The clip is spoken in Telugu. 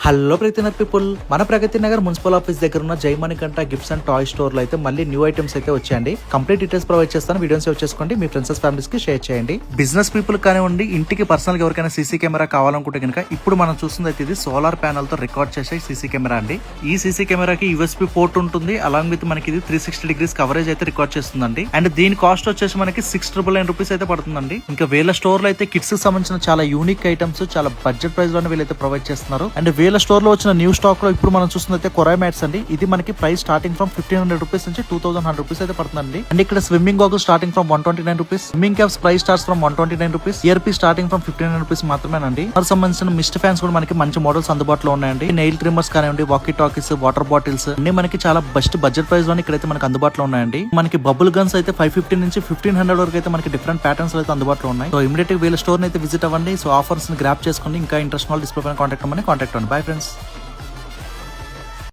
హలో ప్రగతినగర్ పీపుల్, మన ప్రగతి నగర్ మున్సిపల్ ఆఫీస్ దగ్గర ఉన్న జై Manikanta gifts and toy store లో అయితే మళ్ళీ న్యూ ఐటమ్స్ అయితే వచ్చాయండి. కంప్లీట్ డీటెయిల్స్ ప్రొవైడ్ చేస్తాను, వీడియోస్ సేవ్ చేసుకోండి, మీ ఫ్రెండ్స్ ఫ్యామిలీస్ కి షేర్ చేయండి. బిజినెస్ పీపుల్ కానివ్వండి, ఇంటికి పర్సనల్ గా ఎవరికైనా సీసీ కెమెరా కావాలనుకుంటే కనుక ఇప్పుడు మనం చూస్తుంది అయితే ఇది సోలార్ ప్యానల్ తో రికార్డ్ చేసే సీసీ కెమెరా అండి. ఈ సీసీ కెమెరాకి యూఎస్పీ పోర్ట్ ఉంటుంది, అలాంగ్ విత్ మనకి ఇది 360 డిగ్రీస్ కవరేజ్ అయితే రికార్డ్ చేస్తుందండి. అండ్ దీని కాస్ట్ వచ్చేసి మనకి 699 రూపీస్ అయితే పడుతుందండి. ఇంకా వీళ్ళ స్టోర్ లో అయితే కిడ్స్ కి సంబంధించిన చాలా యూనిక్ ఐటమ్స్ చాలా బడ్జెట్ ప్రైస్ లోనే వీళ్ళైతే ప్రొవైడ్ చేస్తున్నారు. అండ్ వీళ్ళ స్టోర్ లో వచ్చిన న్యూ స్టాక్ లో ఇప్పుడు మనం చూస్తున్నైతే కొరాయ్ మ్యాట్స్ అండి. ఇది మనకి ప్రైస్ స్టార్టింగ్ ఫ్రమ్ 1500 రూపీస్ నుంచి 2100 రూపీస్ అయితే పడుతుందండి. అండ్ ఇక్కడ swimming goggles starting from 129 rupees, swimming caps price starts from 129 rupees, ear P starting from 1500 rupees మాత్రమేనండి. వారికి సంబంధించిన మిస్ట్ ఫ్యాన్స్ కూడా మనకి మంచి మోడల్స్ అందుబాటులో ఉన్నాయండి. నెయిల్ ట్రిమ్మర్స్ కానివ్వండి, వాకీ టాకీస్, వాటర్ బాటిల్స్ అన్ని మనకి చాలా బెస్ట్ బడ్జెట్ ప్రైస్ లో ఇక్కడైతే మనకి అందుబాటులో ఉన్నాయండి. మనకి బబుల్ గన్స్ అయితే 550 నుంచి 1500 వరకు అయితే మనకి డిఫరెంట్ ప్యాటర్న్స్ అయితే అందుబాటులో ఉన్నాయి. సో ఇమీడియట్ గా వీళ్ళ స్టోర్ అయితే విజిట్ అవ్వండి. సో ఆఫర్స్ ని గ్రాప్ చేసుకోండి. ఇంకా ఇంట్రెస్ట్ డిస్ప్లే పైన కాంటాక్ట్ అవ్వండి. Bye friends.